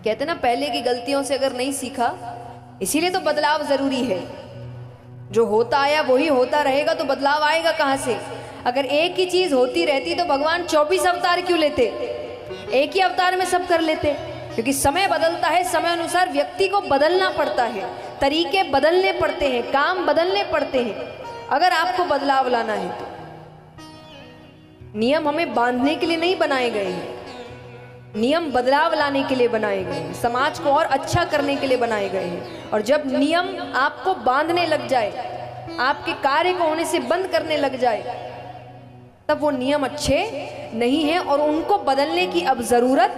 कहते ना पहले की गलतियों से अगर नहीं सीखा, इसीलिए तो बदलाव जरूरी है। जो होता आया वही होता रहेगा तो बदलाव आएगा कहाँ से? अगर एक ही चीज होती रहती तो भगवान 24 अवतार क्यों लेते? एक ही अवतार में सब कर लेते। क्योंकि समय बदलता है, समय अनुसार व्यक्ति को बदलना पड़ता है, तरीके बदलने पड़ते हैं, काम बदलने पड़ते हैं अगर आपको बदलाव लाना है तो। नियम हमें बांधने के लिए नहीं बनाए गए हैं, नियम बदलाव लाने के लिए बनाए गए हैं, समाज को और अच्छा करने के लिए बनाए गए हैं। और जब नियम आपको बांधने लग जाए, आपके कार्य को होने से बंद करने लग जाए, तब वो नियम अच्छे नहीं हैं और उनको बदलने की अब जरूरत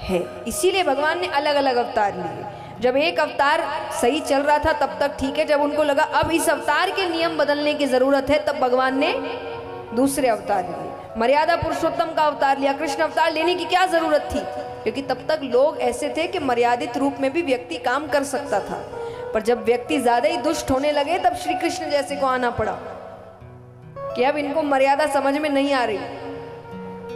है। इसीलिए भगवान ने अलग अलग अवतार लिए। जब एक अवतार सही चल रहा था तब तक ठीक है, जब उनको लगा अब इस अवतार के नियम बदलने की जरूरत है, तब भगवान ने दूसरे अवतार लिए। मर्यादा पुरुषोत्तम का अवतार लिया। कृष्ण अवतार लेने की क्या जरूरत थी? क्योंकि तब तक लोग ऐसे थे कि मर्यादित रूप में भी व्यक्ति काम कर सकता था, पर जब व्यक्ति ज्यादा ही दुष्ट होने लगे तब श्री कृष्ण जैसे को आना पड़ा कि अब इनको मर्यादा समझ में नहीं आ रही,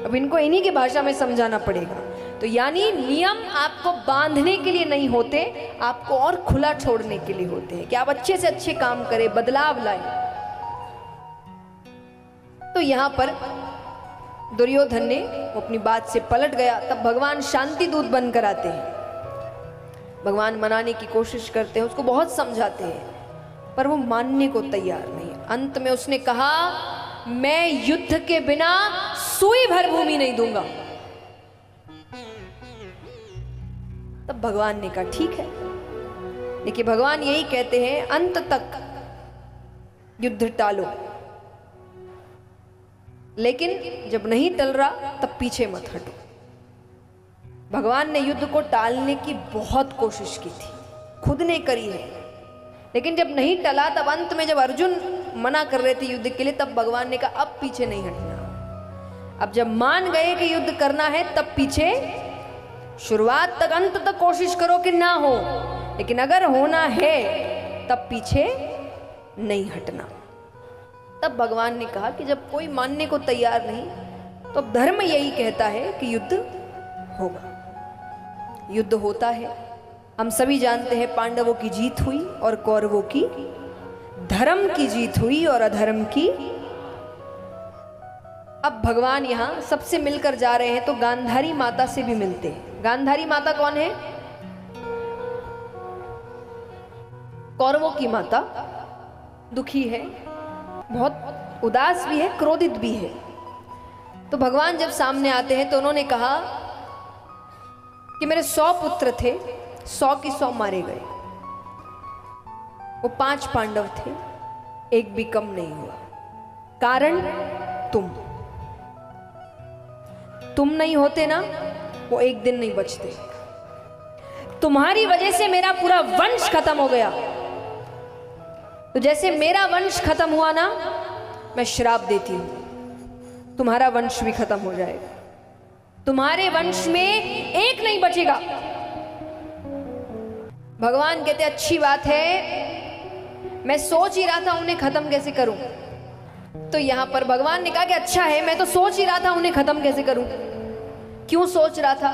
अब इनको इन्हीं की भाषा में समझाना पड़ेगा। तो यानी नियम आपको बांधने के लिए नहीं होते, आपको और खुला छोड़ने के लिए होते हैं कि आप अच्छे से अच्छे काम करें, बदलाव लाएं। तो यहां पर दुर्योधन ने अपनी बात से पलट गया। तब भगवान शांति दूत बनकर आते हैं। भगवान मनाने की कोशिश करते हैं, उसको बहुत समझाते हैं, पर वो मानने को तैयार नहीं। अंत में उसने कहा, मैं युद्ध के बिना सुई भर भूमि नहीं दूंगा। तब भगवान ने कहा ठीक है। देखिए भगवान यही कहते हैं, अंत तक युद्ध टालो, लेकिन जब नहीं टल रहा तब पीछे मत हटो। भगवान ने युद्ध को टालने की बहुत कोशिश की थी, खुद ने करी है, लेकिन जब नहीं टला तब अंत में जब अर्जुन मना कर रहे थे युद्ध के लिए, तब भगवान ने कहा अब पीछे नहीं हटना। अब जब मान गए कि युद्ध करना है तब पीछे, शुरुआत तक अंत तक कोशिश करो कि ना हो, लेकिन अगर होना है तब पीछे नहीं हटना। तब भगवान ने कहा कि जब कोई मानने को तैयार नहीं, तो अब धर्म यही कहता है कि युद्ध होगा। युद्ध होता है, हम सभी जानते हैं पांडवों की जीत हुई और कौरवों की, धर्म की जीत हुई और अधर्म की। अब भगवान यहां सबसे मिलकर जा रहे हैं, तो गांधारी माता से भी मिलते हैं। गांधारी माता कौन है? कौरवों की माता। दुखी है, बहुत उदास भी है, क्रोधित भी है। तो भगवान जब सामने आते हैं तो उन्होंने कहा कि मेरे 100 पुत्र थे, 100 की 100 मारे गए। वो 5 पांडव थे, एक भी कम नहीं हुआ। कारण तुम नहीं होते ना, वो एक दिन नहीं बचते। तुम्हारी वजह से मेरा पूरा वंश खत्म हो गया। तो जैसे मेरा वंश खत्म हुआ ना, मैं श्राप देती हूं, तुम्हारा वंश भी खत्म हो जाएगा। तुम्हारे वंश में एक नहीं बचेगा। भगवान कहते अच्छी बात है, मैं सोच ही रहा था उन्हें खत्म कैसे करूं। तो यहां पर भगवान ने कहा कि अच्छा है, मैं तो सोच ही रहा था उन्हें खत्म कैसे करूं। क्यों सोच रहा था?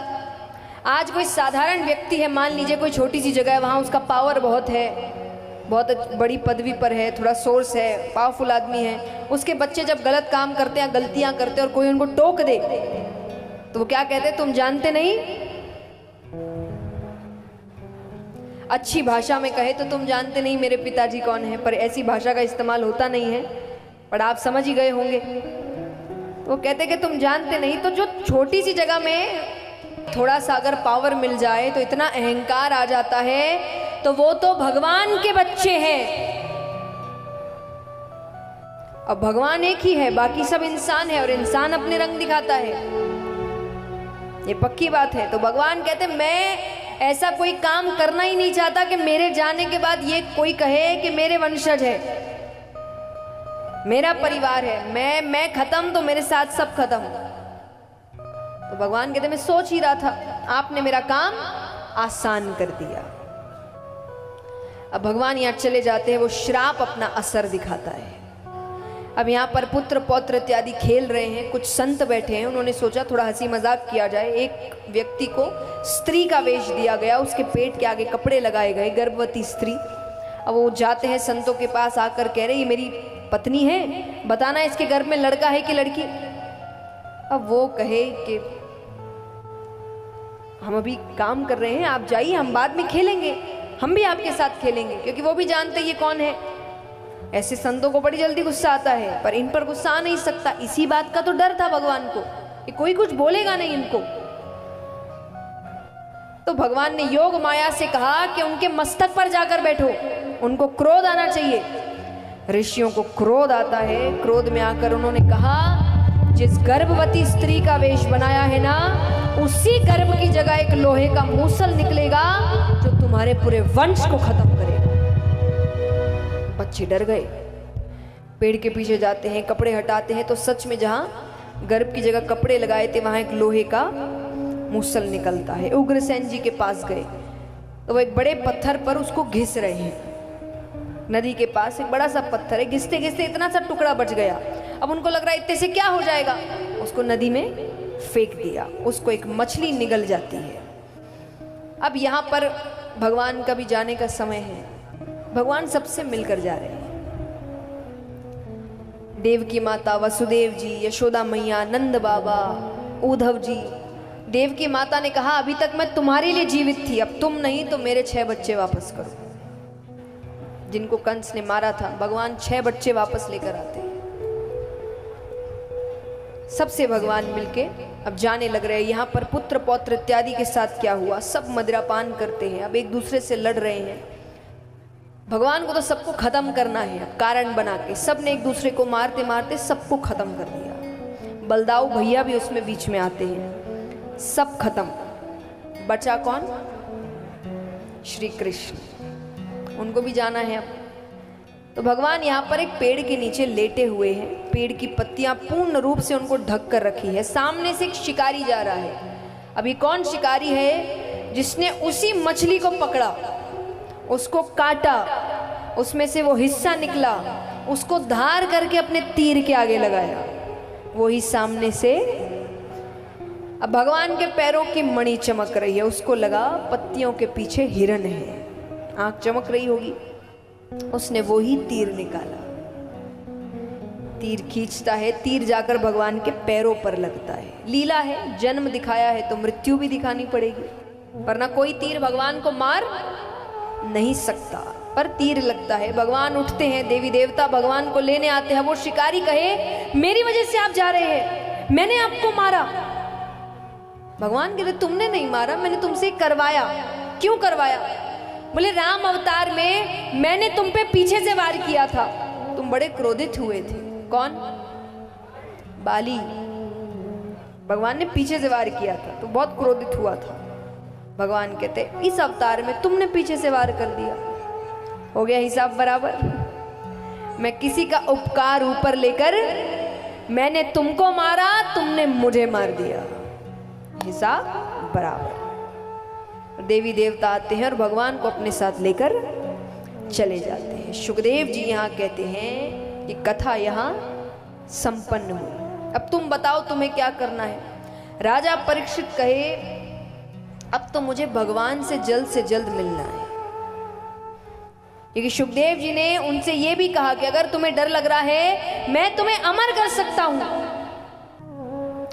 आज कोई साधारण व्यक्ति है, मान लीजिए कोई छोटी सी जगह है, वहां उसका पावर बहुत है, बहुत बड़ी पदवी पर है, थोड़ा सोर्स है, पावरफुल आदमी है। उसके बच्चे जब गलत काम करते हैं, गलतियां करते हैं और कोई उनको टोक दे, तो वो क्या कहते हैं? तुम जानते नहीं। अच्छी भाषा में कहे तो तुम जानते नहीं मेरे पिताजी कौन है, पर ऐसी भाषा का इस्तेमाल होता नहीं है, पर आप समझ ही गए होंगे। तो वो कहते कि तुम जानते नहीं। तो जो छोटी सी जगह में थोड़ा सा अगर पावर मिल जाए तो इतना अहंकार आ जाता है, तो वो तो भगवान के बच्चे हैं। अब भगवान एक ही है, बाकी सब इंसान है, और इंसान अपने रंग दिखाता है, ये पक्की बात है। तो भगवान कहते मैं ऐसा कोई काम करना ही नहीं चाहता कि मेरे जाने के बाद ये कोई कहे कि मेरे वंशज है, मेरा परिवार है, मैं खत्म तो मेरे साथ सब खत्म। तो भगवान कहते मैं सोच ही रहा था, आपने मेरा काम आसान कर दिया। अब भगवान यहां चले जाते हैं, वो श्राप अपना असर दिखाता है। अब यहाँ पर पुत्र पौत्र इत्यादि खेल रहे हैं, कुछ संत बैठे हैं, उन्होंने सोचा थोड़ा हंसी मजाक किया जाए। एक व्यक्ति को स्त्री का वेश दिया गया, उसके पेट के आगे कपड़े लगाए गए, गर्भवती स्त्री। अब वो जाते हैं संतों के पास, आकर कह रहे ये मेरी पत्नी है, बताना इसके गर्भ में लड़का है कि लड़की। अब वो कहे कि हम अभी काम कर रहे हैं, आप जाइए, हम बाद में खेलेंगे, हम भी आपके साथ खेलेंगे, क्योंकि वो भी जानते ये कौन है। ऐसे संतों को बड़ी जल्दी गुस्सा आता है, पर इन पर गुस्सा आ नहीं सकता। इसी बात का तो डर था भगवान को कि कोई कुछ बोलेगा नहीं इनको। तो भगवान ने योग माया से कहा कि उनके मस्तक पर जाकर बैठो, उनको क्रोध आना चाहिए। ऋषियों को क्रोध आता है, क्रोध में आकर उन्होंने कहा जिस गर्भवती स्त्री का वेश बनाया है ना, उसी गर्भ की जगह एक लोहे का मूसल निकलेगा जो तुम्हारे पूरे वंश को खत्म करेगा। बच्चे डर गए, पेड़ के पीछे जाते हैं, कपड़े हटाते हैं तो सच में जहां गर्भ की जगह कपड़े लगाए थे वहां एक लोहे का मूसल निकलता है। उग्रसेन जी के पास गए तो वो एक बड़े पत्थर पर उसको घिस रहे हैं। नदी के पास एक बड़ा सा पत्थर है, घिसते घिसते इतना सा टुकड़ा बच गया। अब उनको लग रहा है इतने से क्या हो जाएगा, उसको नदी में फेंक दिया, उसको एक मछली निगल जाती है। अब यहाँ पर भगवान का भी जाने का समय है, भगवान सबसे मिलकर जा रहे हैं। देव की माता वसुदेव जी, यशोदा मैया, नंद बाबा, उद्धव जी। देव की माता ने कहा अभी तक मैं तुम्हारे लिए जीवित थी, अब तुम नहीं तो मेरे 6 बच्चे वापस करो। जिनको कंस ने मारा था, भगवान 6 बच्चे वापस लेकर आते हैं। सबसे भगवान मिलके अब जाने लग रहे हैं। यहाँ पर पुत्र पौत्र इत्यादि के साथ क्या हुआ, सब मदिरापान करते हैं, अब एक दूसरे से लड़ रहे हैं। भगवान को तो सबको खत्म करना है, कारण बना के सब ने एक दूसरे को मारते मारते सबको खत्म कर दिया। बलदाऊ भैया भी उसमें बीच में आते हैं, सब खत्म। बचा कौन, श्री कृष्ण, उनको भी जाना है अब। तो भगवान यहाँ पर एक पेड़ के नीचे लेटे हुए हैं, पेड़ की पत्तियां पूर्ण रूप से उनको ढक कर रखी है। सामने से एक शिकारी जा रहा है। अभी कौन शिकारी है, जिसने उसी मछली को पकड़ा, उसको काटा, उसमें से वो हिस्सा निकला, उसको धार करके अपने तीर के आगे लगाया, वो ही सामने से। अब भगवान के पैरों की मणि चमक रही है, उसको लगा पत्तियों के पीछे हिरन है, आंख चमक रही होगी, उसने वो ही तीर निकाला। तीर खींचता है, तीर जाकर भगवान के पैरों पर लगता है। लीला है, जन्म दिखाया है तो मृत्यु भी दिखानी पड़ेगी, वरना कोई तीर भगवान को मार नहीं सकता, पर तीर लगता है। भगवान उठते हैं, देवी देवता भगवान को लेने आते हैं। वो शिकारी कहे मेरी वजह से आप जा रहे हैं, मैंने आपको मारा। भगवान कहते तुमने नहीं मारा, मैंने तुमसे करवाया। क्यों करवाया? बोले राम अवतार में मैंने तुम पे पीछे से वार किया था, तुम बड़े क्रोधित हुए थे। कौन? बाली। भगवान ने पीछे से वार किया था तो बहुत क्रोधित हुआ था। भगवान कहते इस अवतार में तुमने पीछे से वार कर दिया, हो गया हिसाब बराबर। मैं किसी का उपकार ऊपर लेकर, मैंने तुमको मारा, तुमने मुझे मार दिया, हिसाब बराबर। देवी देवता आते हैं और भगवान को अपने साथ लेकर चले जाते हैं। सुखदेव जी यहाँ कहते हैं कि कथा यहाँ संपन्न हुई, अब तुम बताओ तुम्हें क्या करना है। राजा परीक्षित कहे अब तो मुझे भगवान से जल्द मिलना है, क्योंकि सुखदेव जी ने उनसे यह भी कहा कि अगर तुम्हें डर लग रहा है मैं तुम्हें अमर कर सकता हूं,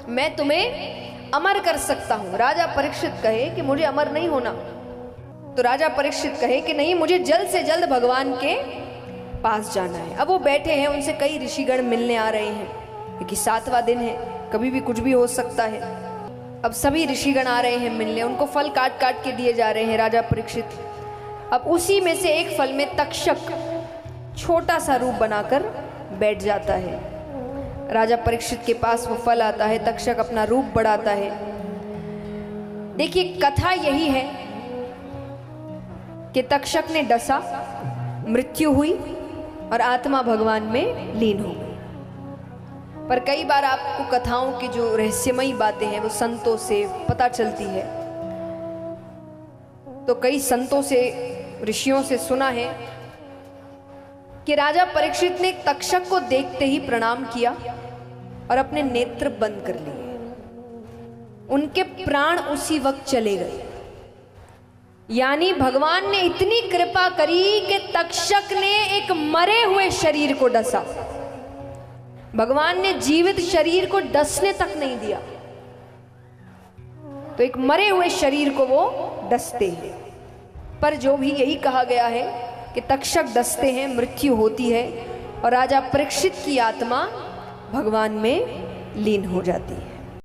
मैं तुम्हें अमर कर सकता हूं। राजा परीक्षित कहे कि मुझे अमर नहीं होना, तो राजा परीक्षित कहे कि नहीं, मुझे जल्द से जल्द भगवान के पास जाना है। अब वो बैठे हैं, उनसे कई ऋषिगण मिलने आ रहे हैं, क्योंकि 7वां दिन है, कभी भी कुछ भी हो सकता है। अब सभी ऋषिगण आ रहे हैं मिलने, उनको फल काट काट के दिए जा रहे हैं राजा परीक्षित। अब उसी में से एक फल में तक्षक छोटा सा रूप बनाकर बैठ जाता है। राजा परीक्षित के पास वो फल आता है, तक्षक अपना रूप बढ़ाता है। देखिए कथा यही है कि तक्षक ने डसा, मृत्यु हुई और आत्मा भगवान में लीन हो गई। पर कई बार आपको कथाओं की जो रहस्यमयी बातें हैं वो संतों से पता चलती है। तो कई संतों से, ऋषियों से सुना है कि राजा परीक्षित ने तक्षक को देखते ही प्रणाम किया और अपने नेत्र बंद कर लिए। उनके प्राण उसी वक्त चले गए। यानी भगवान ने इतनी कृपा करी कि तक्षक ने एक मरे हुए शरीर को डसा। भगवान ने जीवित शरीर को डसने तक नहीं दिया, तो एक मरे हुए शरीर को वो डसते हैं। पर जो भी यही कहा गया है कि तक्षक डसते हैं, मृत्यु होती है और राजा परीक्षित की आत्मा भगवान में लीन हो जाती है।